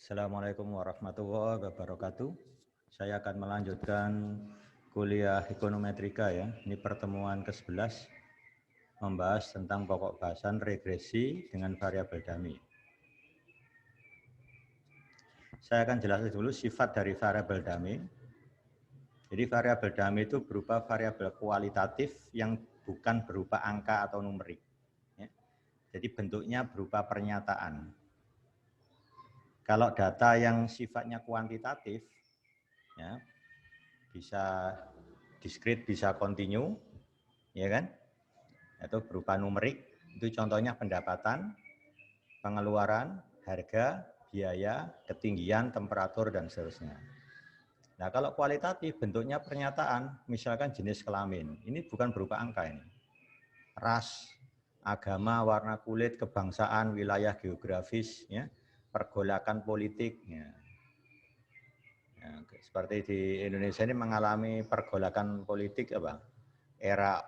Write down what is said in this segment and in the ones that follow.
Assalamualaikum warahmatullahi wabarakatuh. Saya akan melanjutkan kuliah ekonometrika ya. Ini pertemuan ke-11 membahas tentang pokok bahasan regresi dengan variabel dummy. Saya akan jelaskan dulu sifat dari variabel dummy. Jadi variabel dummy itu berupa variabel kualitatif yang bukan berupa angka atau numerik. Ya. Jadi bentuknya berupa pernyataan. Kalau data yang sifatnya kuantitatif, ya, bisa diskrit, bisa kontinu, ya kan? Itu berupa numerik. Itu contohnya pendapatan, pengeluaran, harga, biaya, ketinggian, temperatur, dan seterusnya. Nah, kalau kualitatif bentuknya pernyataan, misalkan jenis kelamin. Ini bukan berupa angka ini. Ras, agama, warna kulit, kebangsaan, wilayah geografis, ya, pergolakan politik. Ya. Ya, seperti di Indonesia ini mengalami pergolakan politik apa? Era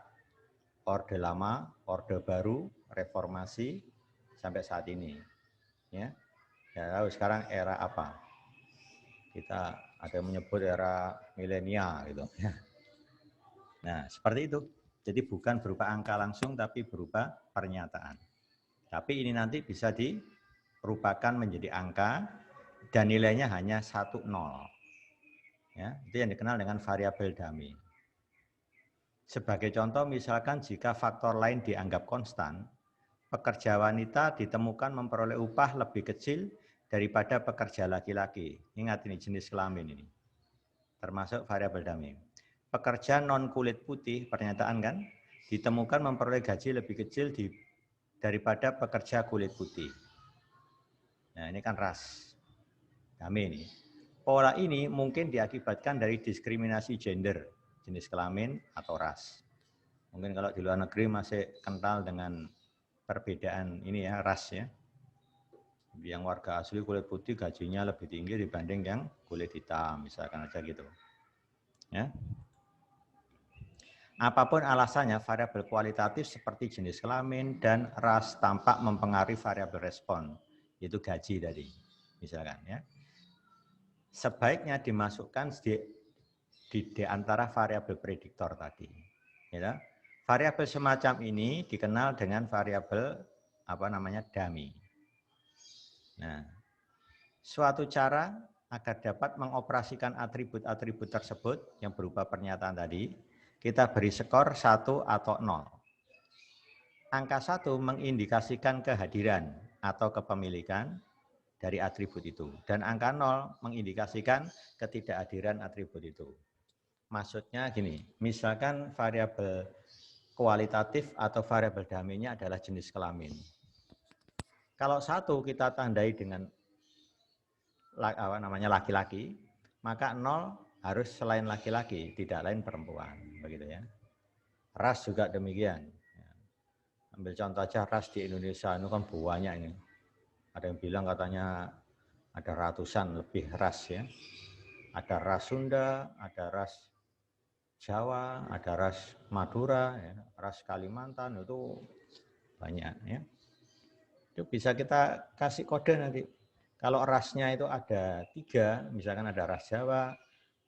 Orde Lama, Orde Baru, Reformasi sampai saat ini. Ya, tahu sekarang era apa? Kita ada yang menyebut era milenial gitu. Nah, seperti itu. Jadi bukan berupa angka langsung, tapi berupa pernyataan. Tapi ini nanti bisa dirupakan menjadi angka dan nilainya hanya 1, 0. Ya, itu yang dikenal dengan variabel dummy. Sebagai contoh, misalkan jika faktor lain dianggap konstan, pekerja wanita ditemukan memperoleh upah lebih kecil daripada pekerja laki-laki. Ingat ini jenis kelamin ini, termasuk variabel dummy. Pekerja non kulit putih, pernyataan kan, ditemukan memperoleh gaji lebih kecil daripada pekerja kulit putih. Nah ini kan ras, dummy ini. Pola ini mungkin diakibatkan dari diskriminasi gender, jenis kelamin atau ras. Mungkin kalau di luar negeri masih kental dengan perbedaan ini ya, ras ya. Yang warga asli kulit putih gajinya lebih tinggi dibanding yang kulit hitam, misalkan aja gitu. Ya. Apapun alasannya, variabel kualitatif seperti jenis kelamin dan ras tampak mempengaruhi variabel respon, yaitu gaji tadi, misalkan ya. Sebaiknya dimasukkan di antara variabel prediktor tadi. Ya. Variabel semacam ini dikenal dengan variabel dummy. Nah, suatu cara agar dapat mengoperasikan atribut-atribut tersebut yang berupa pernyataan tadi, kita beri skor 1 atau 0. Angka 1 mengindikasikan kehadiran atau kepemilikan dari atribut itu. Dan angka 0 mengindikasikan ketidakhadiran atribut itu. Maksudnya gini, misalkan variabel kualitatif atau variabel dummy-nya adalah jenis kelamin. Kalau 1 kita tandai dengan laki-laki, maka 0 harus selain laki-laki, tidak lain perempuan, begitu ya. Ras juga demikian. Ambil contoh aja ras di Indonesia itu kan banyak ini. Ada yang bilang katanya ada ratusan lebih ras ya. Ada ras Sunda, ada ras Jawa, ada ras Madura, ya, ras Kalimantan itu banyak ya. Itu bisa kita kasih kode nanti. Kalau rasnya itu ada 3, misalkan ada ras Jawa,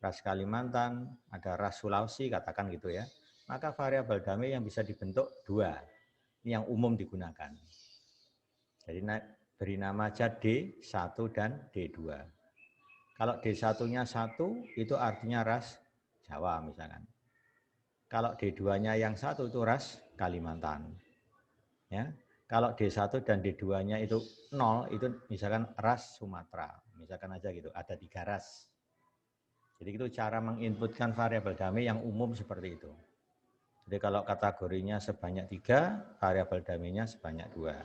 ras Kalimantan, ada ras Sulawesi, katakan gitu ya. Maka variabel dummy yang bisa dibentuk 2, ini yang umum digunakan. Jadi beri nama aja D1 dan D2. Kalau D1-nya 1, itu artinya ras Jawa misalkan. Kalau D2-nya yang 1 itu ras Kalimantan. Ya. Kalau D1 dan D2-nya itu 0, itu misalkan ras Sumatera. Misalkan aja gitu, ada 3 ras. Jadi itu cara menginputkan variabel dummy yang umum seperti itu. Jadi kalau kategorinya sebanyak 3, variabel dummy-nya sebanyak 2.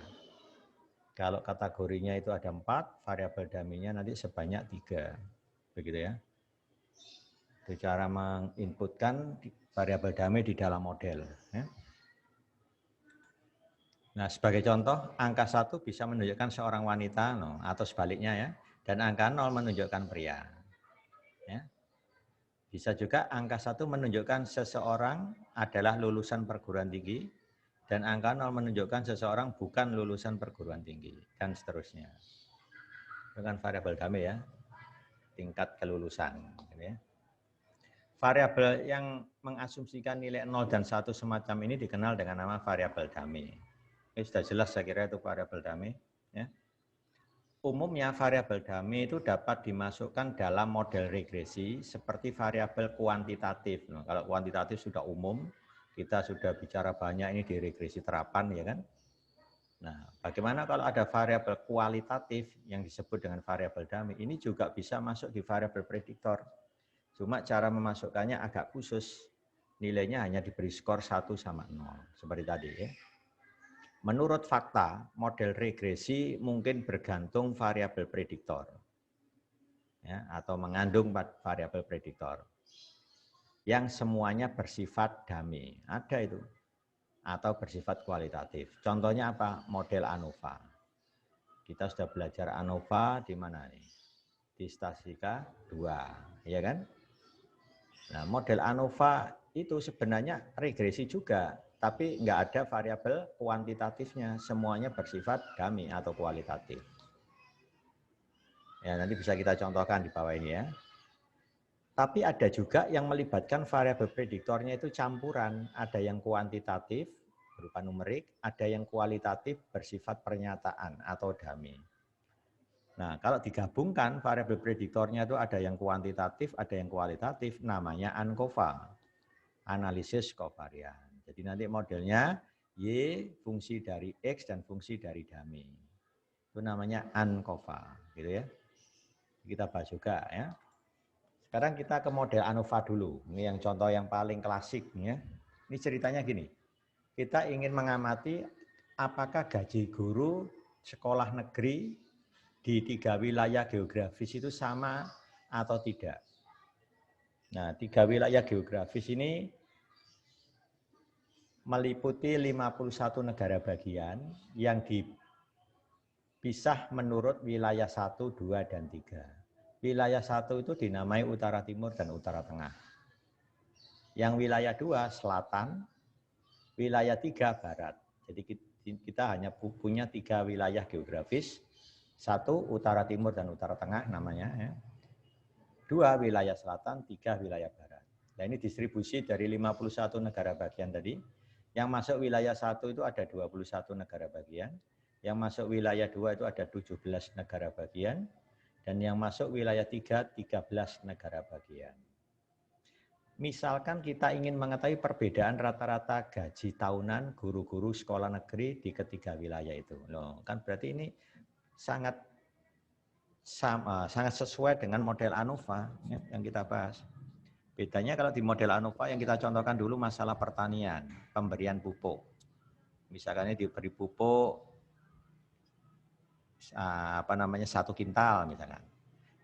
Kalau kategorinya itu ada 4, variabel dummy-nya nanti sebanyak 3. Begitu ya. Itu cara menginputkan variabel dummy di dalam model. Ya. Nah, sebagai contoh, angka 1 bisa menunjukkan seorang wanita atau sebaliknya ya, dan angka 0 menunjukkan pria. Ya. Bisa juga angka 1 menunjukkan seseorang adalah lulusan perguruan tinggi, dan angka 0 menunjukkan seseorang bukan lulusan perguruan tinggi, dan seterusnya. Dengan variabel dummy ya, tingkat kelulusan. Gitu ya. Variabel yang mengasumsikan nilai 0 dan 1 semacam ini dikenal dengan nama variabel dummy. Ini sudah jelas saya kira itu variabel dummy. Ya. Umumnya variabel dummy itu dapat dimasukkan dalam model regresi seperti variabel kuantitatif. Nah, kalau kuantitatif sudah umum, kita sudah bicara banyak ini di regresi terapan, ya kan? Nah, bagaimana kalau ada variabel kualitatif yang disebut dengan variabel dummy? Ini juga bisa masuk di variabel prediktor. Cuma cara memasukkannya agak khusus. Nilainya hanya diberi skor 1 sama 0. Seperti tadi ya. Menurut fakta, model regresi mungkin bergantung variabel prediktor. Ya, atau mengandung variabel prediktor. Yang semuanya bersifat dummy. Ada itu. Atau bersifat kualitatif. Contohnya apa? Model ANOVA. Kita sudah belajar ANOVA di mana nih? Di Statistika 2, ya kan? Nah, model ANOVA itu sebenarnya regresi juga, tapi nggak ada variabel kuantitatifnya, semuanya bersifat dummy atau kualitatif. Ya, nanti bisa kita contohkan di bawah ini ya. Tapi ada juga yang melibatkan variabel prediktornya itu campuran, ada yang kuantitatif berupa numerik, ada yang kualitatif bersifat pernyataan atau dummy. Nah, kalau digabungkan variabel prediktornya itu ada yang kuantitatif, ada yang kualitatif, namanya ANCOVA, analisis kovarian. Jadi nanti modelnya Y fungsi dari X dan fungsi dari dummy. Itu namanya ANCOVA, gitu ya. Kita bahas juga ya. Sekarang kita ke model ANOVA dulu. Ini yang contoh yang paling klasik ya. Ini ceritanya gini. Kita ingin mengamati apakah gaji guru sekolah negeri di 3 wilayah geografis itu sama atau tidak. Nah, 3 wilayah geografis ini meliputi 51 negara bagian yang dipisah menurut wilayah 1, 2, dan 3. Wilayah 1 itu dinamai utara timur dan utara tengah. Yang wilayah 2 selatan, wilayah 3 barat. Jadi kita hanya punya 3 wilayah geografis. 1 utara timur dan utara tengah namanya ya. 2 wilayah selatan, 3 wilayah barat. Nah, ini distribusi dari 51 negara bagian tadi. Yang masuk wilayah 1 itu ada 21 negara bagian. Yang masuk wilayah 2 itu ada 17 negara bagian. Dan yang masuk wilayah 3, 13 negara bagian. Misalkan kita ingin mengetahui perbedaan rata-rata gaji tahunan guru-guru sekolah negeri di ketiga wilayah itu. Loh, kan berarti ini sangat sesuai dengan model ANOVA ya, yang kita bahas. Bedanya kalau di model ANOVA yang kita contohkan dulu masalah pertanian, pemberian pupuk. Misalkan ini diberi pupuk 1 kintal misalkan.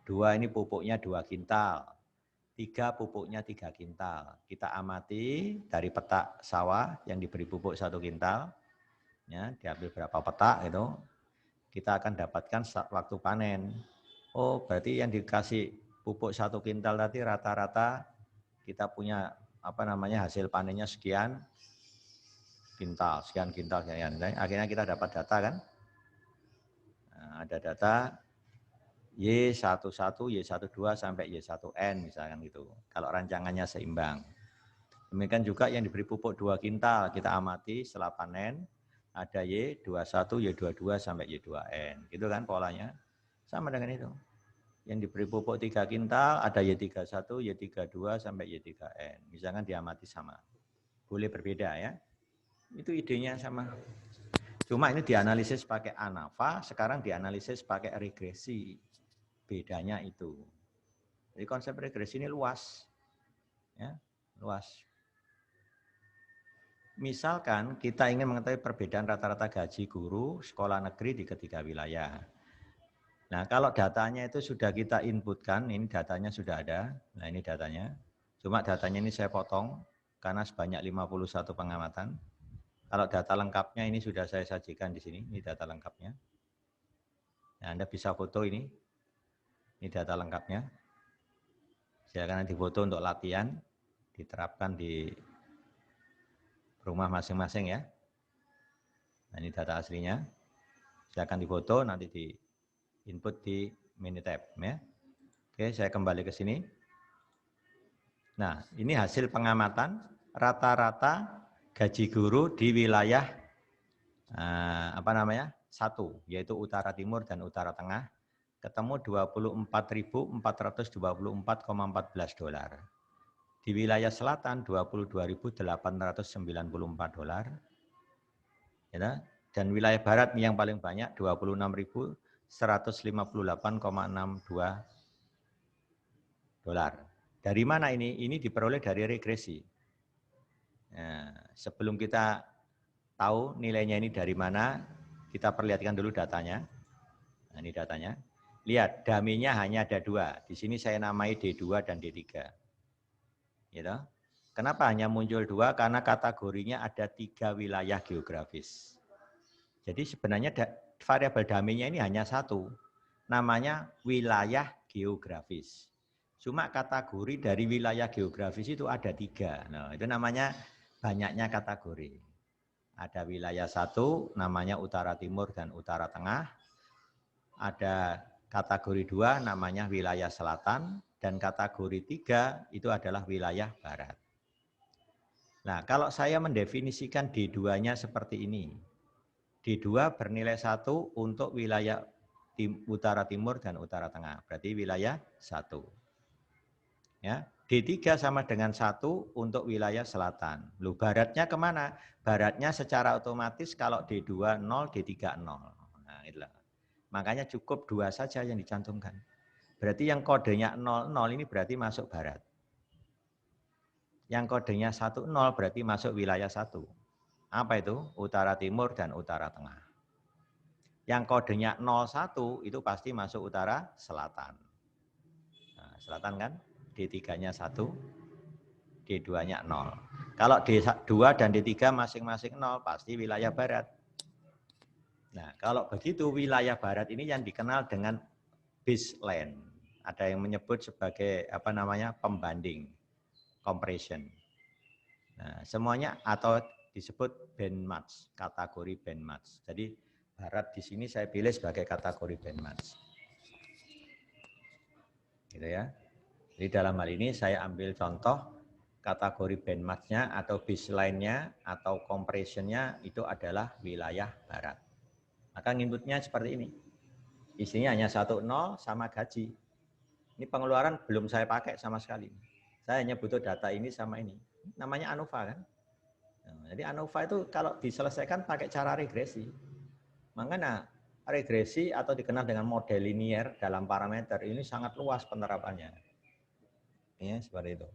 2 ini pupuknya 2 kintal. 3 pupuknya 3 kintal. Kita amati dari petak sawah yang diberi pupuk 1 kintal. Ya, diambil berapa petak itu. Kita akan dapatkan waktu panen. Oh, berarti yang dikasih pupuk 1 kintal tadi rata-rata kita punya hasil panennya sekian kintal, sekian kintal, sekian. Akhirnya kita dapat data kan. Nah, ada data Y11, Y12 sampai Y1N misalkan gitu. Kalau rancangannya seimbang. Demikian juga yang diberi pupuk 2 kintal, kita amati setelah panen ada Y21, Y22 sampai Y2N. Gitu kan polanya. Sama dengan itu. Yang diberi pupuk 3 kintal ada Y31, Y32 sampai Y3N. Misalkan diamati sama. Boleh berbeda ya. Itu idenya sama. Cuma ini dianalisis pakai ANOVA, sekarang dianalisis pakai regresi. Bedanya itu. Jadi konsep regresi ini luas. Ya, luas. Misalkan kita ingin mengetahui perbedaan rata-rata gaji guru sekolah negeri di ketiga wilayah. Nah, kalau datanya itu sudah kita inputkan, ini datanya sudah ada. Nah, ini datanya. Cuma datanya ini saya potong karena sebanyak 51 pengamatan. Kalau data lengkapnya ini sudah saya sajikan di sini, ini data lengkapnya. Nah, Anda bisa foto ini. Ini data lengkapnya. Silakan difoto untuk latihan, diterapkan di rumah masing-masing ya. Nah, ini data aslinya. Silakan difoto, nanti di input di Minitab ya. Oke, saya kembali ke sini. Nah, ini hasil pengamatan rata-rata gaji guru di wilayah satu, yaitu Utara Timur dan Utara Tengah, ketemu 24.424,14 dolar. Di wilayah selatan 22.894 dolar. Ya, dan wilayah barat yang paling banyak 26.158,62 dolar. Dari mana ini? Ini diperoleh dari regresi. Nah, sebelum kita tahu nilainya ini dari mana, kita perlihatkan dulu datanya. Nah, ini datanya. Lihat, dummy-nya hanya ada 2. Di sini saya namai D2 dan D3. Gitu. Kenapa hanya muncul 2? Karena kategorinya ada 3 wilayah geografis. Jadi sebenarnya variabel dummy-nya ini hanya 1. Namanya wilayah geografis. Cuma kategori dari wilayah geografis itu ada 3. Nah, itu namanya banyaknya kategori. Ada wilayah 1 namanya Utara Timur dan Utara Tengah. Ada kategori 2 namanya wilayah selatan. Dan kategori 3 itu adalah wilayah barat. Nah, kalau saya mendefinisikan D2-nya seperti ini. D2 bernilai 1 untuk wilayah Utara Timur dan Utara Tengah. Berarti wilayah 1. Ya, D3 sama dengan 1 untuk wilayah selatan. Loh, baratnya kemana? Baratnya secara otomatis kalau D2 0, D3 0. Nah, itulah. Makanya cukup 2 saja yang dicantumkan. Berarti yang kodenya 00 ini berarti masuk barat. Yang kodenya 10 berarti masuk wilayah 1. Apa itu? Utara Timur dan Utara Tengah. Yang kodenya 01 itu pasti masuk utara selatan. Nah, selatan kan? D3-nya 1, D2-nya 0. Kalau D2 dan D3 masing-masing 0, pasti wilayah barat. Nah, kalau begitu wilayah barat ini yang dikenal dengan baseline. Ada yang menyebut sebagai pembanding, comparison. Nah, semuanya atau disebut bandmatch, kategori bandmatch. Jadi barat di sini saya pilih sebagai kategori bandmatch. Gitu ya. Jadi dalam hal ini saya ambil contoh kategori bandmatch-nya atau baseline-nya atau comparison-nya itu adalah wilayah barat. Maka inputnya seperti ini. Isinya hanya 10 sama gaji. Ini pengeluaran belum saya pakai sama sekali. Saya hanya butuh data ini sama ini. Namanya ANOVA kan. Nah, jadi ANOVA itu kalau diselesaikan pakai cara regresi. Makanya regresi atau dikenal dengan model linier dalam parameter ini sangat luas penerapannya. Ya, seperti itu.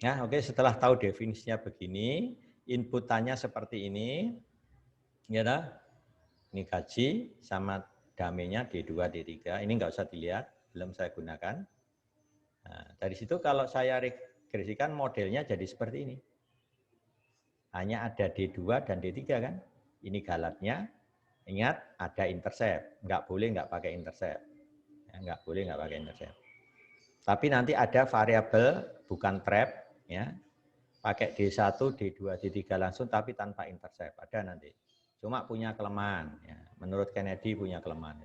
Ya, oke, setelah tahu definisinya begini, inputannya seperti ini. Ya, ini gaji sama damenya D2, D3. Ini enggak usah dilihat, belum saya gunakan. Nah, dari situ kalau saya regresikan modelnya jadi seperti ini. Hanya ada D2 dan D3 kan. Ini galatnya. Ingat ada intercept. Enggak boleh enggak pakai intercept. Ya, enggak boleh enggak pakai intercept. Tapi nanti ada variabel bukan trap ya. Pakai D1, D2, D3 langsung tapi tanpa intercept. Ada nanti. Cuma punya kelemahan ya. Menurut Kennedy punya kelemahan.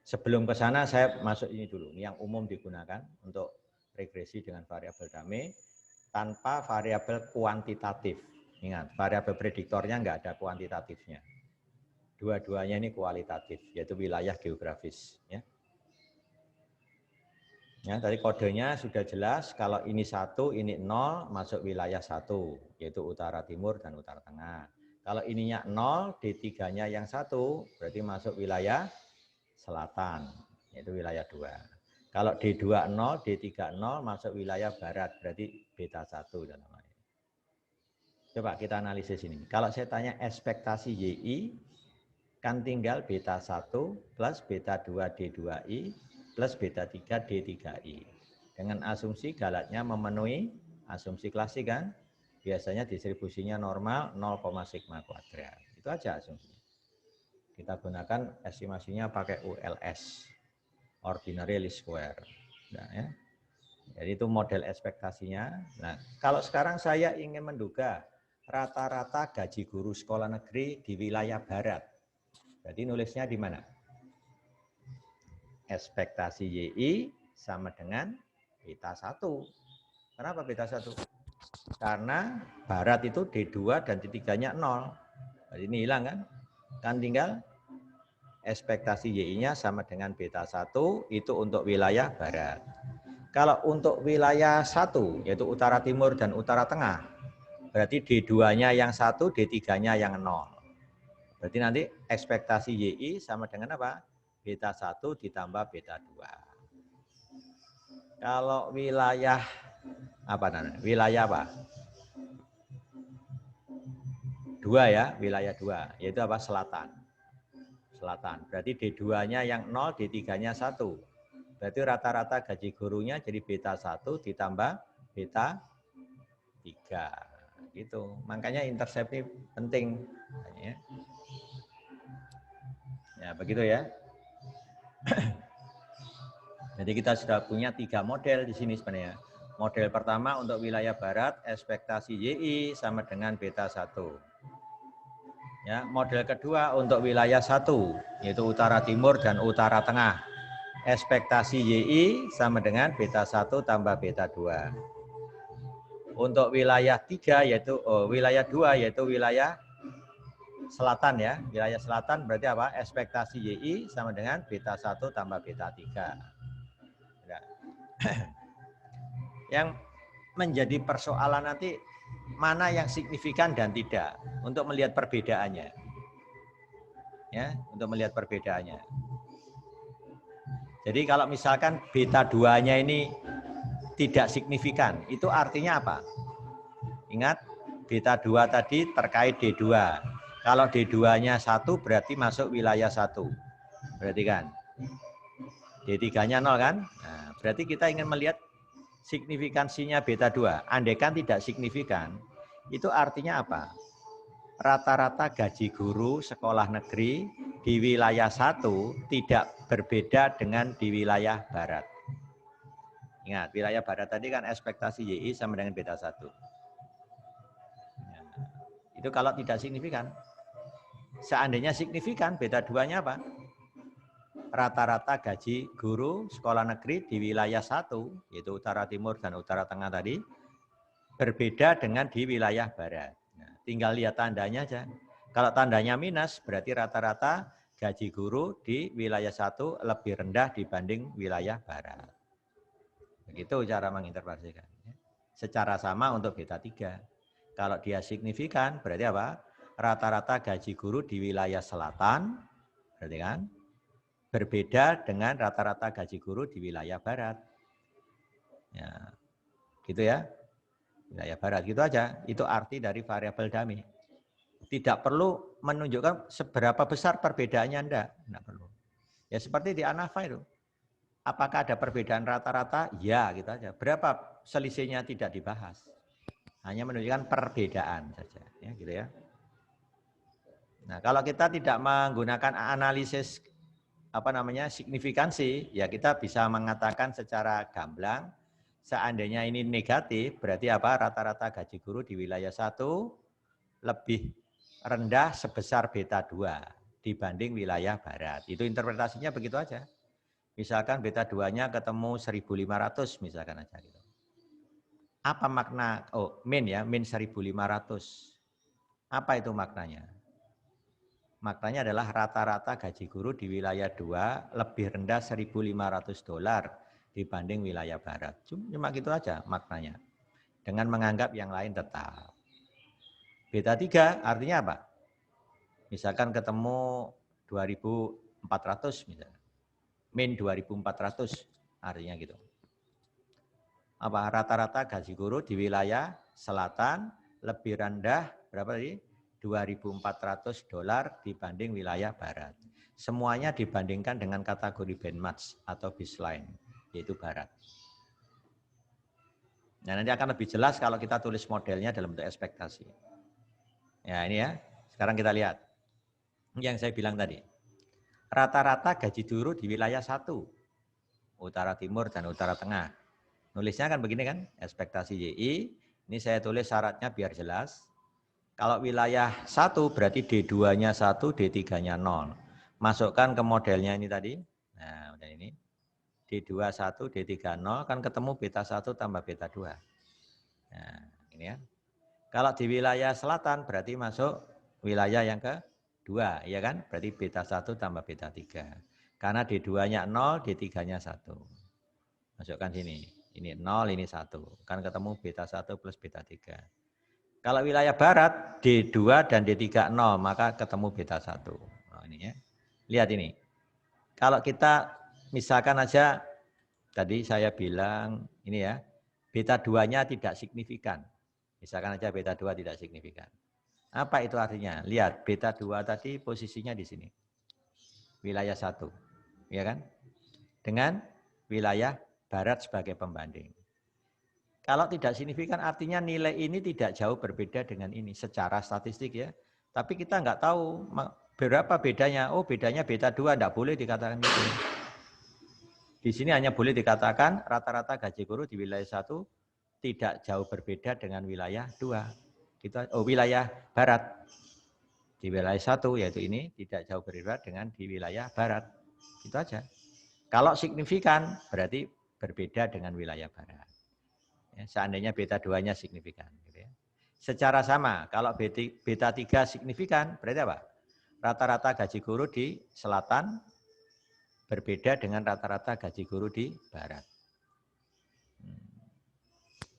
Sebelum ke sana saya masuk ini dulu. Ini yang umum digunakan untuk regresi dengan variabel dummy tanpa variabel kuantitatif. Ingat, variabel prediktornya enggak ada kuantitatifnya. Dua-duanya ini kualitatif, yaitu wilayah geografis ya. Ya, tadi kodenya sudah jelas, kalau ini 1, ini 0, masuk wilayah 1, yaitu utara timur dan utara tengah. Kalau ininya 0, D3-nya yang 1, berarti masuk wilayah selatan, yaitu wilayah 2. Kalau D2 0, D3 0, masuk wilayah barat, berarti beta 1 dalam hal ini. Coba kita analisis ini. Kalau saya tanya ekspektasi YI, kan tinggal beta 1 plus beta 2 D2I, plus beta 3 D3I. Dengan asumsi galatnya memenuhi asumsi klasik kan, biasanya distribusinya normal 0, sigma kuadrat. Itu aja asumsinya. Kita gunakan estimasinya pakai ULS, ordinary least square. Nah, ya. Jadi itu model ekspektasinya. Nah, kalau sekarang saya ingin menduga rata-rata gaji guru sekolah negeri di wilayah barat. Berarti nulisnya di mana? ekspektasi YI sama dengan beta 1. Kenapa beta 1? Karena barat itu D2 dan D3-nya 0. Jadi ini hilang kan? Kan tinggal ekspektasi YI-nya sama dengan beta 1 itu untuk wilayah barat. Kalau untuk wilayah 1 yaitu utara timur dan utara tengah, berarti D2-nya yang 1, D3-nya yang 0. Berarti nanti ekspektasi YI sama dengan apa? Beta 1 ditambah beta 2. Kalau wilayah apa namanya? Wilayah apa? 2 ya, wilayah 2, yaitu apa? Selatan. Selatan. Berarti D2-nya yang 0, D3-nya 1. Berarti rata-rata gaji gurunya jadi beta 1 ditambah beta 3. Gitu. Makanya intersepsi penting. Ya, begitu ya. Jadi kita sudah punya 3 model di sini sebenarnya. Model pertama untuk wilayah barat, ekspektasi YI sama dengan beta 1. Ya, model kedua untuk wilayah 1, yaitu utara timur dan utara tengah. Ekspektasi YI sama dengan beta 1 tambah beta 2. Untuk wilayah 3 yaitu wilayah 2 yaitu wilayah selatan ya. Wilayah selatan berarti apa? Ekspektasi YI sama dengan beta 1 tambah beta 3. Ya. Yang menjadi persoalan nanti mana yang signifikan dan tidak untuk melihat perbedaannya. Ya, untuk melihat perbedaannya. Jadi kalau misalkan beta 2-nya ini tidak signifikan, itu artinya apa? Ingat, beta 2 tadi terkait D2. Kalau D2-nya 1 berarti masuk wilayah 1. Berarti kan? D3-nya 0 kan? Nah, berarti kita ingin melihat signifikansinya beta 2. Andaikan tidak signifikan, itu artinya apa? Rata-rata gaji guru sekolah negeri di wilayah 1 tidak berbeda dengan di wilayah barat. Ingat, wilayah barat tadi kan ekspektasi YI sama dengan beta 1. Itu kalau tidak signifikan. Seandainya signifikan, beta 2-nya apa? Rata-rata gaji guru sekolah negeri di wilayah 1, yaitu utara timur dan utara tengah tadi, berbeda dengan di wilayah barat. Nah, tinggal lihat tandanya aja. Kalau tandanya minus, berarti rata-rata gaji guru di wilayah 1 lebih rendah dibanding wilayah barat. Begitu cara menginterpretasikan. Secara sama untuk beta 3. Kalau dia signifikan, berarti apa? Rata-rata gaji guru di wilayah selatan, berarti kan? Berbeda dengan rata-rata gaji guru di wilayah barat. Ya, gitu ya. Wilayah barat, gitu aja. Itu arti dari variabel dummy. Tidak perlu menunjukkan seberapa besar perbedaannya, enggak perlu. Ya seperti di ANAFA itu. Apakah ada perbedaan rata-rata? Ya, gitu aja. Berapa selisihnya tidak dibahas. Hanya menunjukkan perbedaan saja, ya gitu ya. Nah, kalau kita tidak menggunakan analisis signifikansi, ya kita bisa mengatakan secara gamblang, seandainya ini negatif, berarti apa? Rata-rata gaji guru di wilayah 1 lebih rendah sebesar beta 2 dibanding wilayah barat. Itu interpretasinya begitu aja. Misalkan beta 2-nya ketemu 1.500 misalkan aja gitu. Apa makna min ya, min 1.500. Apa itu maknanya? Maknanya adalah rata-rata gaji guru di wilayah 2 lebih rendah $1.500 dibanding wilayah barat. Cuma gitu aja maknanya. Dengan menganggap yang lain tetap. Beta 3 artinya apa? Misalkan ketemu 2.400 misalnya. Min 2.400 artinya gitu. Apa rata-rata gaji guru di wilayah selatan lebih rendah berapa tadi? $2.400 dibanding wilayah barat. Semuanya dibandingkan dengan kategori bandmatch atau baseline, yaitu barat. Nah, nanti akan lebih jelas kalau kita tulis modelnya dalam bentuk ekspektasi. Ya, ini ya. Sekarang kita lihat. Yang saya bilang tadi. Rata-rata gaji guru di wilayah 1. Utara timur dan utara tengah. Nulisnya kan begini kan, ekspektasi YI. Ini saya tulis syaratnya biar jelas. Kalau wilayah 1 berarti D2-nya 1, D3-nya 0. Masukkan ke modelnya ini tadi. Nah, model ini. D2 1, D3 0, kan ketemu beta 1 tambah beta 2. Nah, ini ya. Kalau di wilayah selatan berarti masuk wilayah yang kedua, ya kan? Berarti beta 1 tambah beta 3. Karena D2-nya 0, D3-nya 1. Masukkan sini. Ini 0, ini 1. Kan ketemu beta 1 plus beta 3. Kalau wilayah barat, D2 dan D3 0, maka ketemu beta 1. Nah, ini ya. Lihat ini. Kalau kita misalkan aja, tadi saya bilang, ini ya, beta 2-nya tidak signifikan. Misalkan aja beta 2 tidak signifikan. Apa itu artinya? Lihat, beta 2 tadi posisinya di sini. Wilayah 1. Ya kan? Dengan wilayah barat sebagai pembanding. Kalau tidak signifikan artinya nilai ini tidak jauh berbeda dengan ini secara statistik ya. Tapi kita nggak tahu berapa bedanya. Oh, bedanya beta 2, enggak boleh dikatakan gitu. Di sini hanya boleh dikatakan rata-rata gaji guru di wilayah 1 tidak jauh berbeda dengan wilayah 2. Wilayah barat. Di wilayah 1 yaitu ini tidak jauh berbeda dengan di wilayah barat. Itu aja. Kalau signifikan berarti berbeda dengan wilayah barat. Ya, seandainya beta 2-nya signifikan. Gitu ya. Secara sama, kalau beta 3 signifikan berarti apa? Rata-rata gaji guru di selatan berbeda dengan rata-rata gaji guru di barat.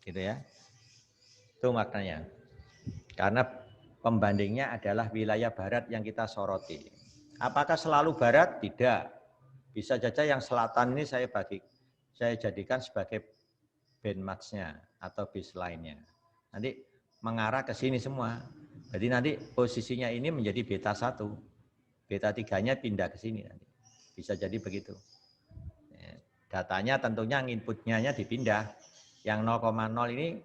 Gitu ya. Itu maknanya. Karena pembandingnya adalah wilayah barat yang kita soroti. Apakah selalu barat? Tidak. Bisa saja yang selatan ini saya jadikan sebagai benchmark-nya atau baseline-nya. Nanti mengarah ke sini semua. Jadi nanti posisinya ini menjadi beta 1. Beta 3-nya pindah ke sini nanti. Bisa jadi begitu. Datanya tentunya input-nya dipindah. Yang 0,0 ini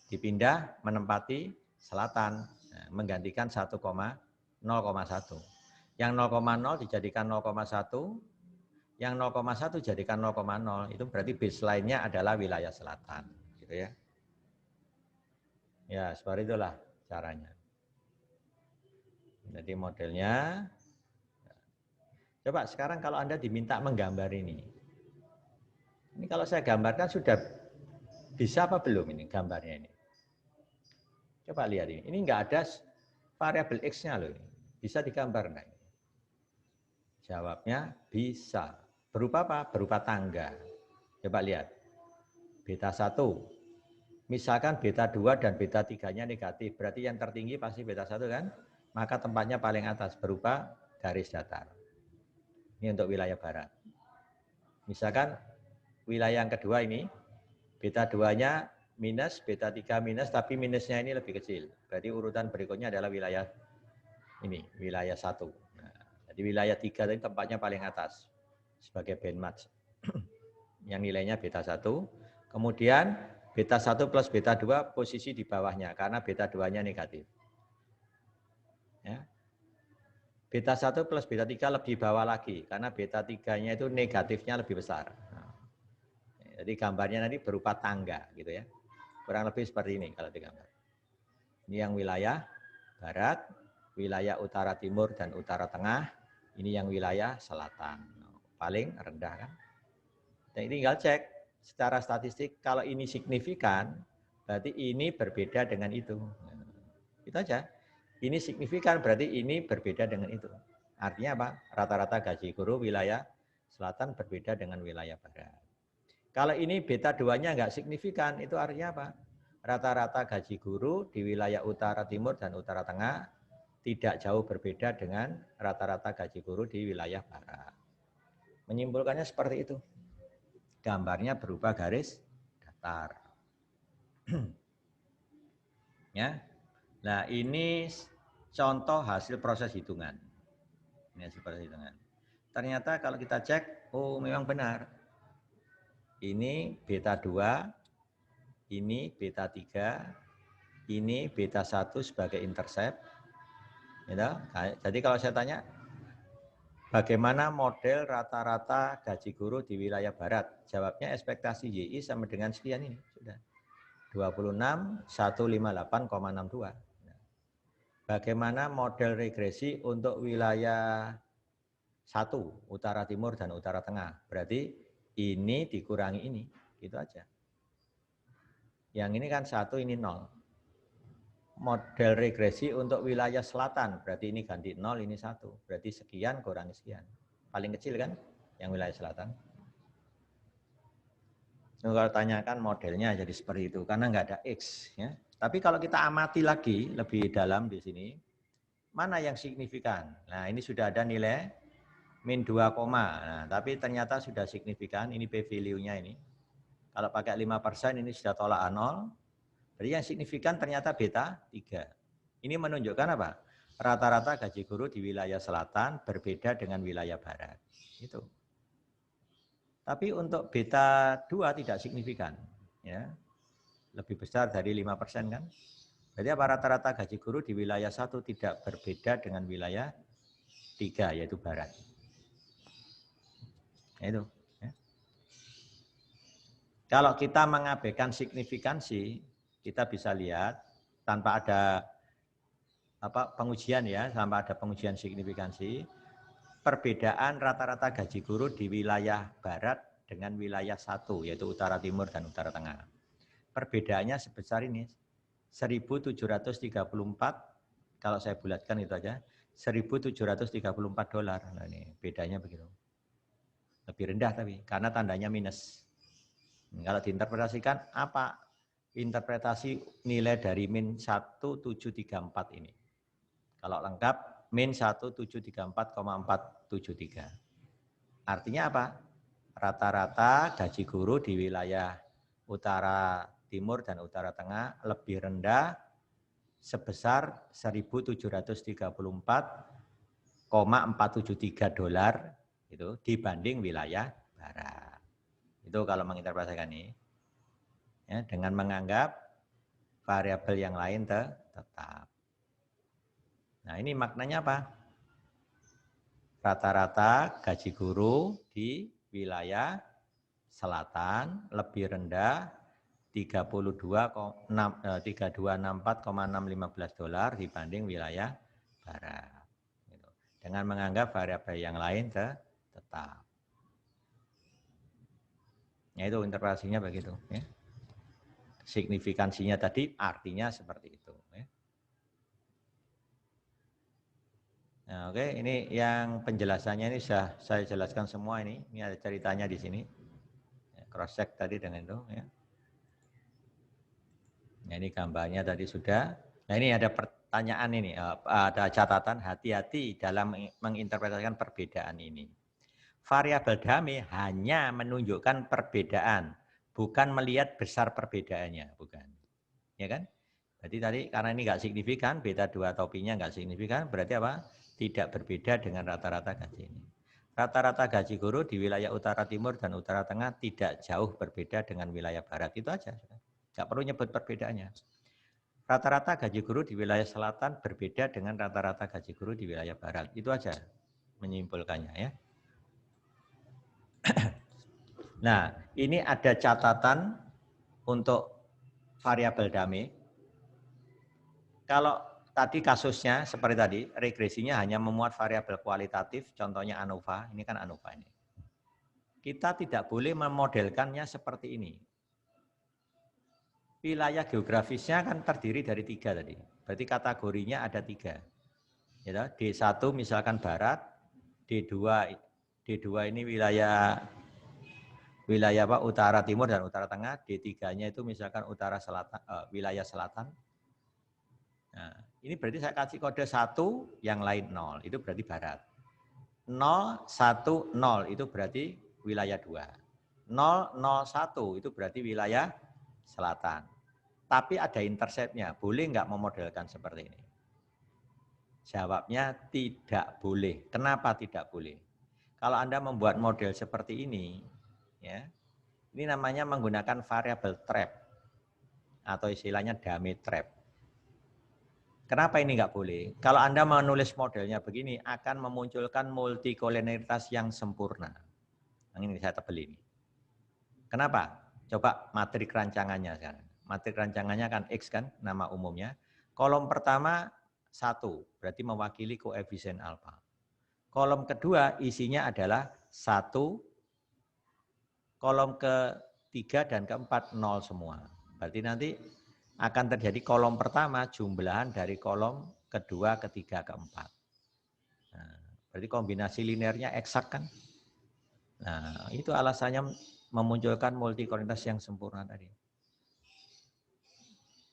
dipindah menempati selatan, menggantikan 1,0,1. Yang 0,0 dijadikan 0,1, yang 0,1 jadikan 0,0. Itu berarti baseline-nya adalah wilayah selatan, gitu ya. Ya, seperti itulah caranya. Jadi modelnya. Coba sekarang kalau Anda diminta menggambar ini. Ini kalau saya gambarkan sudah bisa apa belum ini gambarnya ini? Coba lihat ini. Ini enggak ada variabel X-nya loh. Bisa digambar enggak? Jawabnya bisa. Berupa apa? Berupa tangga. Coba lihat. Beta 1. Misalkan beta 2 dan beta 3-nya negatif. Berarti yang tertinggi pasti beta 1 kan? Maka tempatnya paling atas berupa garis datar. Ini untuk wilayah barat. Misalkan wilayah yang kedua ini, beta 2-nya minus, beta 3 minus, tapi minusnya ini lebih kecil. Berarti urutan berikutnya adalah wilayah ini, wilayah 1. Nah, jadi wilayah 3 tadi tempatnya paling atas sebagai benchmark. Yang nilainya beta 1. Kemudian beta 1 plus beta 2 posisi di bawahnya karena beta 2-nya negatif. Ya. Beta 1 plus beta 3 lebih bawah lagi karena beta 3-nya itu negatifnya lebih besar. Jadi gambarnya nanti berupa tangga gitu ya. Kurang lebih seperti ini kalau digambar. Ini yang wilayah barat, wilayah utara timur dan utara tengah. Ini yang wilayah selatan. Paling rendah kan. Dan ini tinggal cek secara statistik kalau ini signifikan berarti ini berbeda dengan itu. Itu aja. Ini signifikan berarti ini berbeda dengan itu. Artinya apa? Rata-rata gaji guru wilayah selatan berbeda dengan wilayah barat. Kalau ini beta 2-nya enggak signifikan, itu artinya apa? Rata-rata gaji guru di wilayah utara timur dan utara tengah tidak jauh berbeda dengan rata-rata gaji guru di wilayah barat. Menyimpulkannya seperti itu. Gambarnya berupa garis datar. Ya. Nah, ini contoh hasil proses hitungan. Ini hasil proses hitungan. Ternyata kalau kita cek, oh memang benar. Ini beta 2, ini beta 3, ini beta 1 sebagai intercept. Gitu. Jadi kalau saya tanya, bagaimana model rata-rata gaji guru di wilayah barat? Jawabnya ekspektasi YI sama dengan sekian ini. Sudah. 26.158,62. Bagaimana model regresi untuk wilayah 1, utara timur dan utara tengah? Berarti ini dikurangi ini, gitu aja. Yang ini kan 1, ini 0. Model regresi untuk wilayah selatan, berarti ini ganti 0, ini 1. Berarti sekian kurangi sekian. Paling kecil kan yang wilayah selatan. Nah, kalau tanyakan modelnya jadi seperti itu, karena nggak ada X. Ya. Tapi kalau kita amati lagi lebih dalam di sini, mana yang signifikan? Nah, ini sudah ada nilai min 2, nah, tapi ternyata sudah signifikan, ini p-value-nya ini. Kalau pakai 5% ini sudah tolak A0, jadi yang signifikan ternyata beta 3. Ini menunjukkan apa? Rata-rata gaji guru di wilayah selatan berbeda dengan wilayah barat. Itu. Tapi untuk beta 2 tidak signifikan. Ya. Lebih besar dari 5% kan. Jadi apa rata-rata gaji guru di wilayah 1 tidak berbeda dengan wilayah 3, yaitu barat. Itu. Ya. Kalau kita mengabaikan signifikansi, kita bisa lihat tanpa ada pengujian ya, tanpa ada pengujian signifikansi, perbedaan rata-rata gaji guru di wilayah barat dengan wilayah 1, yaitu utara timur dan utara tengah. Perbedaannya sebesar ini, 1.734, kalau saya bulatkan itu aja, $1.734. Nah ini bedanya begitu. Lebih rendah tapi, karena tandanya minus. Kalau diinterpretasikan, apa interpretasi nilai dari min 1734 ini? Kalau lengkap, min 1734,473. Artinya apa? Rata-rata gaji guru di wilayah utara timur dan utara tengah lebih rendah sebesar $1.734,473 itu dibanding wilayah barat. Itu kalau menginterpretasikan ini. Ya, dengan menganggap variabel yang lain tetap. Nah ini maknanya apa? Rata-rata gaji guru di wilayah selatan lebih rendah $32.64,615 dibanding wilayah barat. Dengan menganggap variabel yang lain tetap. Ya itu interpretasinya begitu. Ya. Signifikansinya tadi artinya seperti itu. Ya. Nah, oke, ini yang penjelasannya ini sudah saya jelaskan semua ini. Ini ada ceritanya di sini. Cross check tadi dengan itu. Ya. Nah, ini gambarnya tadi sudah. Nah ini ada pertanyaan ini, ada catatan hati-hati dalam menginterpretasikan perbedaan ini. Variabel Dame hanya menunjukkan perbedaan, bukan melihat besar perbedaannya, bukan. Ya kan? Berarti tadi karena ini nggak signifikan, beta 2 topinya nggak signifikan, berarti apa? Tidak berbeda dengan rata-rata gaji ini. Rata-rata gaji guru di wilayah utara timur dan utara tengah tidak jauh berbeda dengan wilayah barat. Itu aja. Nggak perlu nyebut perbedaannya. Rata-rata gaji guru di wilayah selatan berbeda dengan rata-rata gaji guru di wilayah barat. Itu aja menyimpulkannya ya. Nah, ini ada catatan untuk variabel Dame. Kalau tadi kasusnya seperti tadi, regresinya hanya memuat variabel kualitatif, contohnya ANOVA, ini kan ANOVA ini. Kita tidak boleh memodelkannya seperti ini. Wilayah geografisnya kan terdiri dari 3 tadi, berarti kategorinya ada 3. Ya, D1 misalkan barat, D2 ini wilayah utara timur dan utara tengah, D3-nya itu misalkan utara selatan, wilayah selatan. Nah, ini berarti saya kasih kode 1, yang lain 0, itu berarti barat. 0, 1, 0 itu berarti wilayah 2. 0, 0, 1 itu berarti wilayah selatan. Tapi ada interceptnya, boleh nggak memodelkan seperti ini? Jawabnya tidak boleh. Kenapa tidak boleh? Kalau Anda membuat model seperti ini, ya, ini namanya menggunakan variabel trap atau istilahnya Dame trap. Kenapa ini nggak boleh? Kalau Anda menulis modelnya begini, akan memunculkan multikolinialitas yang sempurna. Ini saya tebel ini. Kenapa? Coba matrik rancangannya sekarang. Matrik rancangannya kan X kan, nama umumnya. Kolom pertama 1, berarti mewakili koefisien alfa. Kolom kedua isinya adalah 1, kolom ketiga dan keempat 0 semua. Berarti nanti akan terjadi kolom pertama jumlahan dari kolom kedua, ketiga, keempat. Nah, berarti kombinasi linearnya eksak kan? Nah, itu alasannya memunculkan multikoordinatas yang sempurna tadi.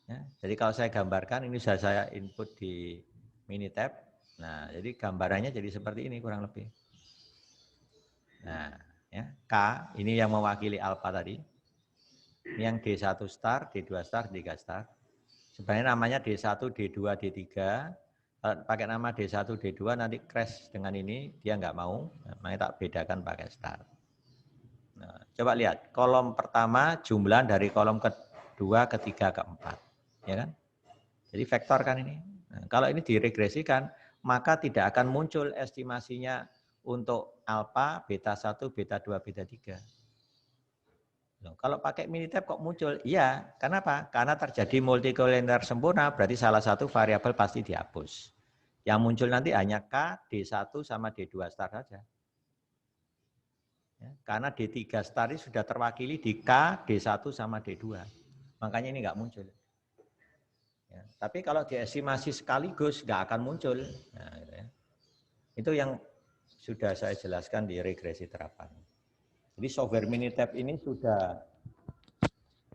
Ya, jadi kalau saya gambarkan, ini sudah saya input di Minitab. Nah, jadi gambarannya jadi seperti ini kurang lebih. Nah, ya, K ini yang mewakili alfa tadi. Ini yang D1 star, D2 star, D3 star. Sebenarnya namanya D1, D2, D3. Pakai nama D1, D2 nanti crash dengan ini, dia nggak mau. Makanya tak bedakan pakai star. Nah, coba lihat, kolom pertama jumlah dari kolom kedua, ketiga, keempat. Ya kan? Jadi vektor kan ini. Nah, kalau ini diregresikan, maka tidak akan muncul estimasinya untuk alfa, beta 1, beta 2, beta 3. Loh, kalau pakai Minitab kok muncul? Iya, kenapa? Karena terjadi multikoordinat sempurna, berarti salah satu variabel pasti dihapus. Yang muncul nanti hanya K, D1 sama D2 star saja. Ya, karena D3 star ini sudah terwakili di K, D1 sama D2. Makanya ini nggak muncul. Ya, tapi kalau diestimasi sekaligus nggak akan muncul. Nah, gitu ya. Itu yang sudah saya jelaskan di regresi terapan. Jadi software Minitab ini sudah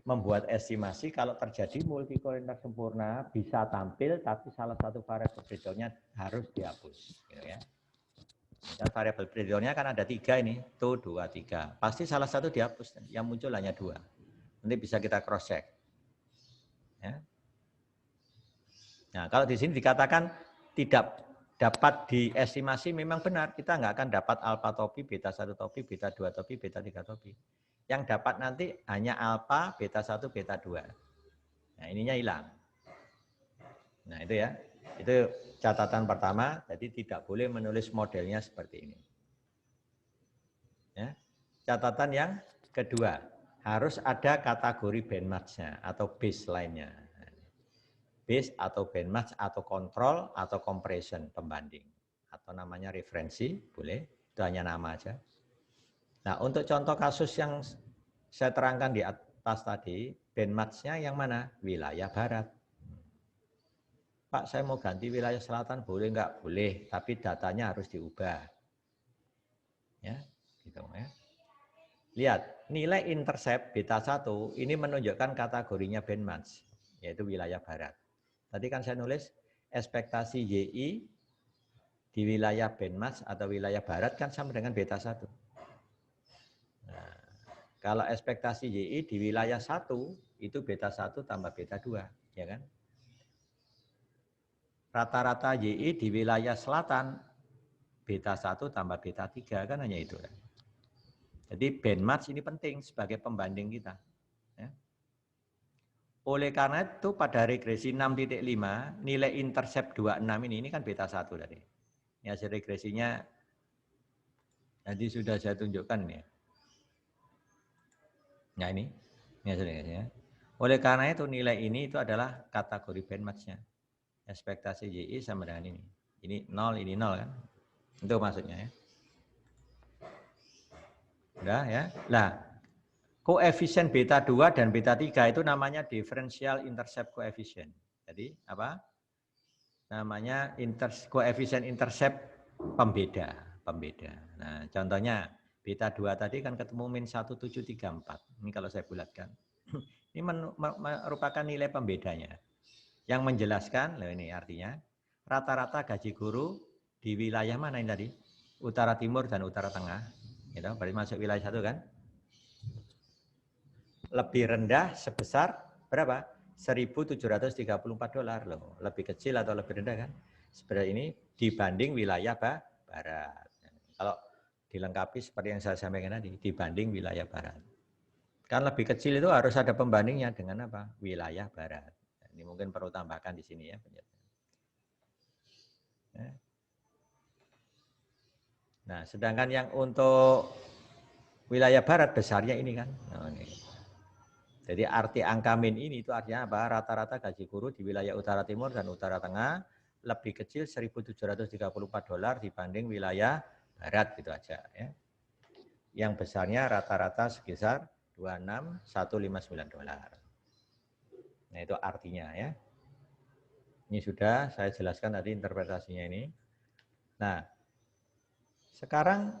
membuat estimasi kalau terjadi multikoordinat sempurna bisa tampil, tapi salah satu variabel breakdown-nya harus dihapus. Gitu ya. Dan variabel breakdown-nya kan ada 3 ini, tuh 2, 3. Pasti salah satu dihapus, yang muncul hanya 2. Nanti bisa kita cross check. Ya. Nah, kalau di sini dikatakan tidak dapat diestimasi memang benar, kita nggak akan dapat alfa topi, beta 1 topi, beta 2 topi, beta 3 topi. Yang dapat nanti hanya alfa, beta 1, beta 2. Nah, ininya hilang. Nah, itu ya. Itu catatan pertama, jadi tidak boleh menulis modelnya seperti ini. Ya. Catatan yang kedua, harus ada kategori bandmatch-nya atau baseline-nya. Base atau bandmatch atau kontrol atau compression pembanding atau namanya referensi boleh, itu hanya nama aja. Nah, untuk contoh kasus yang saya terangkan di atas tadi, bandmatch-nya yang mana? Wilayah barat. Pak, saya mau ganti wilayah selatan, boleh nggak? Boleh, tapi datanya harus diubah. Ya, gitu ya. Lihat, nilai intercept beta 1 ini menunjukkan kategorinya bandmatch, yaitu wilayah barat. Tadi kan saya nulis ekspektasi YI di wilayah bandmatch atau wilayah barat kan sama dengan beta 1. Nah, kalau ekspektasi YI di wilayah 1 itu beta 1 tambah beta 2, ya kan? Rata-rata YI di wilayah selatan beta 1 tambah beta 3 kan hanya itu kan. Jadi bandmatch ini penting sebagai pembanding kita. Ya. Oleh karena itu pada regresi 6.5 nilai intercept 26 ini kan beta 1 tadi. Ya, hasil regresinya tadi sudah saya tunjukkan ya. Nah ini hasil regresinya. Oleh karena itu nilai ini itu adalah kategori bandmatch-nya. Ekspektasi YI sama dengan ini. Ini 0, ini 0 kan. Itu maksudnya ya. Udah ya. Nah, koefisien beta 2 dan beta 3 itu namanya differential intercept coefficient. Jadi apa? Namanya koefisien intercept pembeda. Nah, contohnya beta 2 tadi kan ketemu min 1734. Ini kalau saya bulatkan. Ini merupakan nilai pembedanya. Yang menjelaskan, ini artinya rata-rata gaji guru di wilayah mana ini tadi? Utara timur dan utara tengah. Gitu, berarti masuk wilayah 1 kan? Lebih rendah sebesar berapa? $1.734 loh. Lebih kecil atau lebih rendah kan? Seperti ini dibanding wilayah barat. Kalau dilengkapi seperti yang saya sampaikan tadi, dibanding wilayah barat. Kan lebih kecil itu harus ada pembandingnya dengan apa? Wilayah barat. Ini mungkin perlu tambahkan di sini ya. Nah, sedangkan yang untuk wilayah barat besarnya ini kan. Nah, ini. Jadi arti angka min ini itu artinya apa? Rata-rata gaji guru di wilayah utara timur dan utara tengah lebih kecil $1.734 dibanding wilayah barat gitu aja ya. yang besarnya rata-rata sekitar $26,159. Nah, itu artinya ya. Ini sudah saya jelaskan tadi interpretasinya ini. Nah, sekarang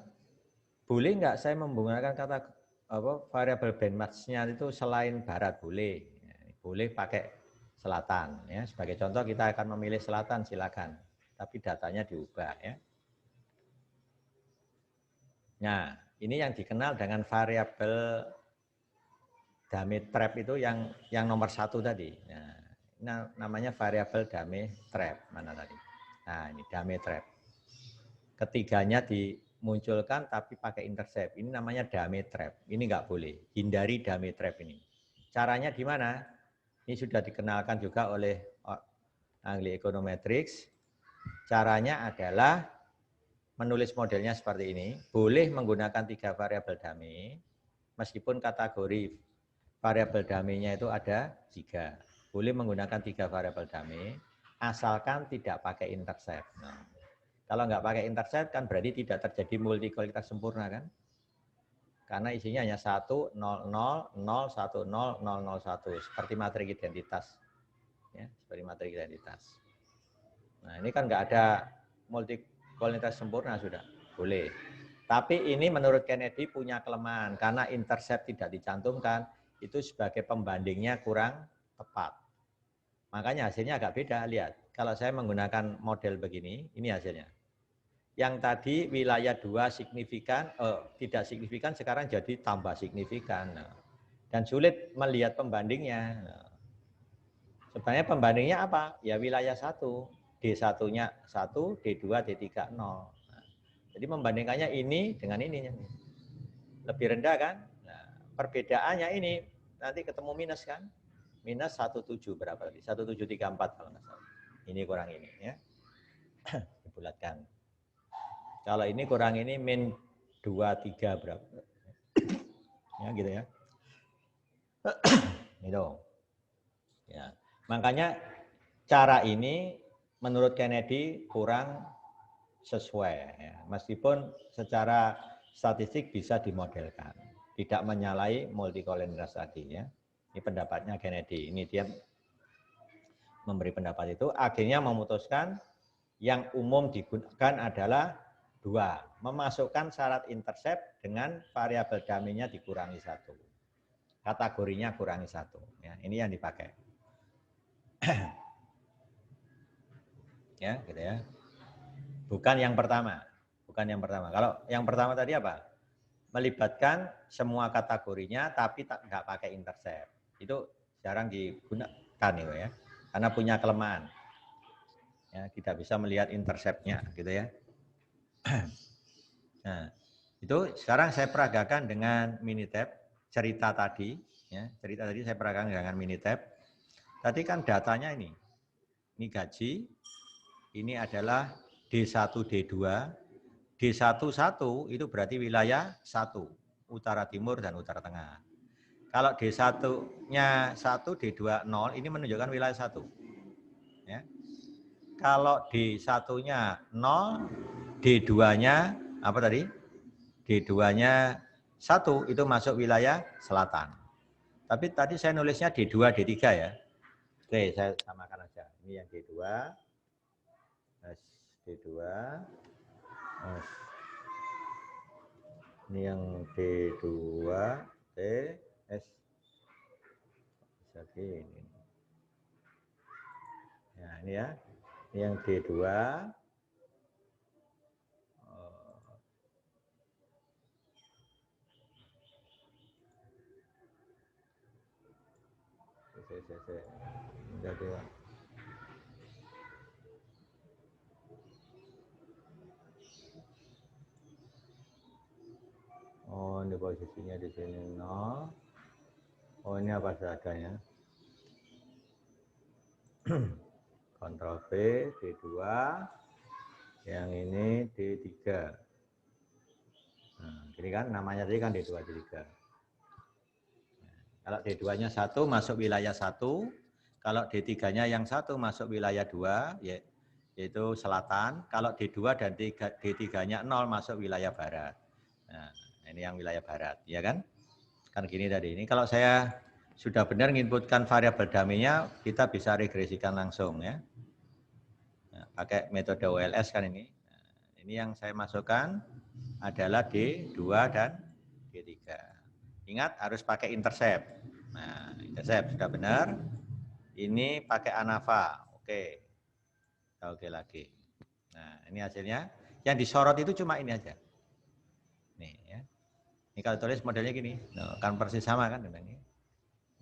boleh nggak saya menggunakan kata variabel bandmass-nya itu selain barat? Boleh. Boleh pakai selatan. Ya. Sebagai contoh kita akan memilih selatan, silakan. Tapi datanya diubah ya. Nah, ini yang dikenal dengan variabel Dame trap itu yang nomor 1 tadi. Nah, namanya variabel Dame trap mana tadi? Nah, ini Dame trap. Ketiganya dimunculkan tapi pakai intercept. Ini namanya Dame trap. Ini nggak boleh. Hindari Dame trap ini. Caranya di mana? Ini sudah dikenalkan juga oleh ahli econometrics. Caranya adalah menulis modelnya seperti ini. Boleh menggunakan 3 variabel Dame, meskipun kategori variabel Dame-nya itu ada 3. Boleh menggunakan 3 variabel Dame, asalkan tidak pakai intercept. Nah, kalau nggak pakai intercept kan berarti tidak terjadi multikualitas sempurna kan? Karena isinya hanya 1, 0, 0, 0, 1, 0, 0, 0, 1. Seperti matrik identitas. Ya, seperti matrik identitas. Nah, ini kan nggak ada multikualitas sempurna sudah. Boleh. Tapi ini menurut Kennedy punya kelemahan. Karena intercept tidak dicantumkan, itu sebagai pembandingnya kurang tepat. Makanya hasilnya agak beda. Lihat, kalau saya menggunakan model begini, ini hasilnya. Yang tadi wilayah 2 signifikan, tidak signifikan, sekarang jadi tambah signifikan. Dan sulit melihat pembandingnya. Sebenarnya pembandingnya apa? Ya wilayah 1. D1-nya 1, D2, D3, 0. Jadi membandingkannya ini dengan ini. Lebih rendah kan? Nah, perbedaannya ini nanti ketemu minus kan? Minus 17 berapa tadi? 1734 kalau nggak salah. Ini kurang ini ya. Dibulatkan. Kalau ini kurang ini min 23 berapa? Ya gitu ya. Gitu. Ya. Makanya cara ini menurut Kennedy kurang sesuai ya. Meskipun secara statistik bisa dimodelkan. Tidak menyalahi multikolonialitas tadi ya. Ini pendapatnya Kennedy. Ini dia memberi pendapat itu. Akhirnya memutuskan yang umum digunakan adalah 2. Memasukkan syarat intercept dengan variabel Dame-nya dikurangi 1. Kategorinya kurangi 1. Ya, ini yang dipakai. Ya, gitu ya. Bukan yang pertama. Bukan yang pertama. Kalau yang pertama tadi apa? Melibatkan semua kategorinya tapi nggak pakai intercept. Itu jarang digunakan itu ya. Karena punya kelemahan. Ya, tidak bisa melihat intercept-nya gitu ya. Nah, itu sekarang saya peragakan dengan Minitab cerita tadi ya. Cerita tadi saya peragakan dengan Minitab. Tadi kan datanya ini. Ini gaji. Ini adalah D1, D2. D11 itu berarti wilayah 1, utara timur dan utara tengah. Kalau D1-nya 1, D2 0, ini menunjukkan wilayah 1. Ya. Kalau D1-nya 0, D2-nya apa tadi? D2-nya 1 itu masuk wilayah selatan. Tapi tadi saya nulisnya D2, D3 ya. Oke, saya samakan aja. Ini yang D2. D2. Ini yang D2, T, S. Bisa gini. Ya, ini ya. Ini yang D2. Jadi oh, ini posisinya di sini 0. Oh, ini apa seadanya? Ctrl V, D2. Yang ini D3. Nah, ini kan namanya tadi kan D2, D3. Kalau D2-nya 1 masuk wilayah 1. Kalau D3-nya yang 1 masuk wilayah 2, yaitu selatan. Kalau D2 dan D3-nya 0 masuk wilayah barat. Nah, ini yang wilayah barat, ya kan? Kan gini tadi, ini kalau saya sudah benar menginputkan variabel dummy-nya, kita bisa regresikan langsung ya. Nah, pakai metode OLS kan ini. Nah, ini yang saya masukkan adalah D2 dan D3. Ingat harus pakai intercept. Nah, intercept sudah benar. Ini pakai ANAVA. Oke. Oke lagi. Nah, ini hasilnya. Yang disorot itu cuma ini aja. Nih ya. Ini kalau tulis modelnya gini. Nah, kan persis sama kan dengan ini.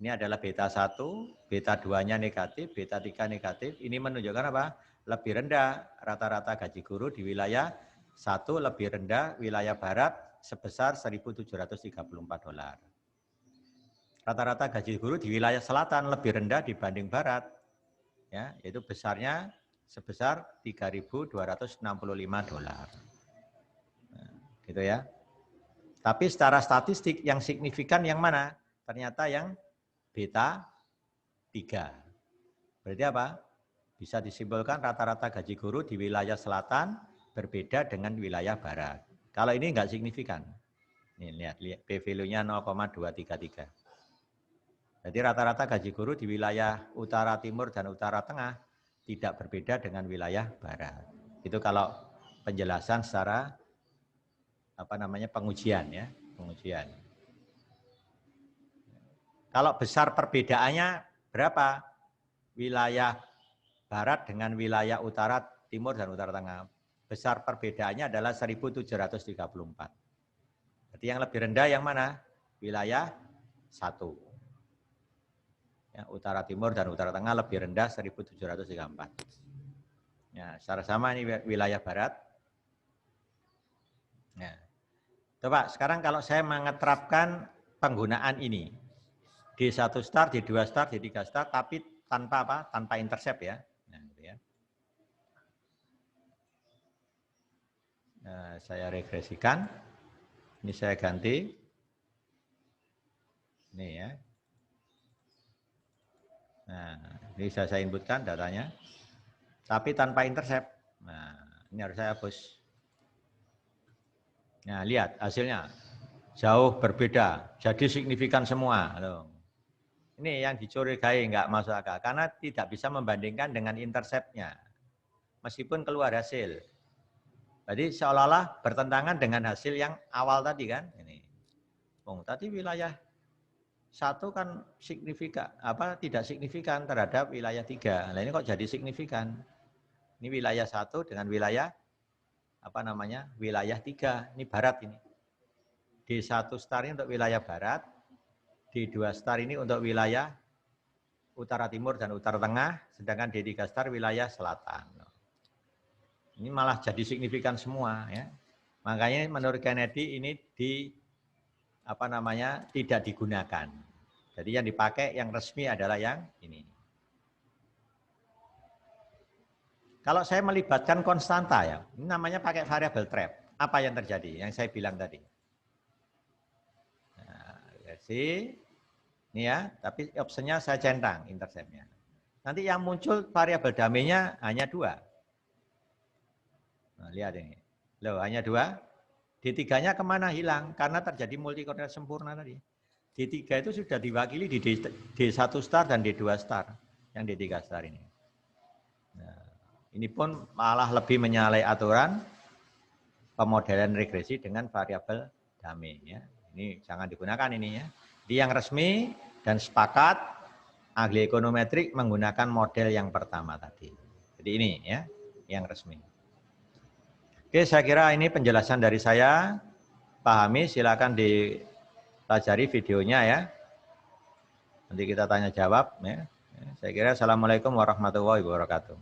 Ini adalah beta 1, beta 2-nya negatif, beta 3 negatif. Ini menunjukkan apa? Lebih rendah rata-rata gaji guru di wilayah 1, lebih rendah wilayah barat sebesar $1.734. Rata-rata gaji guru di wilayah selatan lebih rendah dibanding barat. Ya, yaitu besarnya sebesar $3.265. Nah, gitu ya. Tapi secara statistik yang signifikan yang mana? Ternyata yang beta 3. Berarti apa? Bisa disimpulkan rata-rata gaji guru di wilayah selatan berbeda dengan wilayah barat. Kalau ini enggak signifikan. Nih, lihat P-value-nya 0,233. Jadi rata-rata gaji guru di wilayah utara timur dan utara tengah tidak berbeda dengan wilayah barat. Itu kalau penjelasan secara pengujian ya, pengujian. Kalau besar perbedaannya berapa? Wilayah barat dengan wilayah utara, timur, dan utara tengah. Besar perbedaannya adalah 1.734. Berarti yang lebih rendah yang mana? Wilayah 1. Ya, utara, timur, dan utara tengah lebih rendah 1.734. Ya, secara sama ini wilayah barat. Ya. Coba sekarang kalau saya mengeterapkan penggunaan ini. D1 star, D2 star, D3 star, tapi tanpa apa? Tanpa intercept ya. Nah, gitu ya. Nah, saya regresikan. Ini saya ganti. Ini ya. Nah, ini saya inputkan datanya. Tapi tanpa intercept. Nah, ini harus saya hapus. Nah, lihat hasilnya. Jauh berbeda. Jadi signifikan semua. Loh. Ini yang dicurigai nggak masuk akal karena tidak bisa membandingkan dengan intercept-nya. Meskipun keluar hasil. Jadi seolah-olah bertentangan dengan hasil yang awal tadi kan. Ini. Tadi wilayah 1 kan signifikan tidak signifikan terhadap wilayah 3. Nah, ini kok jadi signifikan. Ini wilayah 1 dengan wilayah wilayah 3. Ini barat ini. D1 star ini untuk wilayah barat. D2 star ini untuk wilayah utara timur dan utara tengah, sedangkan D3 star wilayah selatan. Ini malah jadi signifikan semua ya. Makanya menurut Kennedy ini tidak digunakan. Jadi yang dipakai yang resmi adalah yang ini. Kalau saya melibatkan konstanta ya, ini namanya pakai variable trap. Apa yang terjadi? Yang saya bilang tadi. Ini ya, tapi opsinya saya centang intercept-nya. Nanti yang muncul variabel dummy-nya hanya 2. Nah, lihat ini. Loh, hanya 2. D3-nya kemana hilang? Karena terjadi multikoordinat sempurna tadi. D3 itu sudah diwakili di D1 star dan D2 star. Yang D3 star ini. Nah, ini pun malah lebih menyalahi aturan pemodelan regresi dengan variabel dummy. Ya. Ini jangan digunakan ini ya. Di yang resmi dan sepakat ahli ekonometrik menggunakan model yang pertama tadi. Jadi ini ya, yang resmi. Oke, saya kira ini penjelasan dari saya. Pahami, silakan dipelajari videonya ya. Nanti kita tanya jawab ya. Saya kira assalamualaikum warahmatullahi wabarakatuh.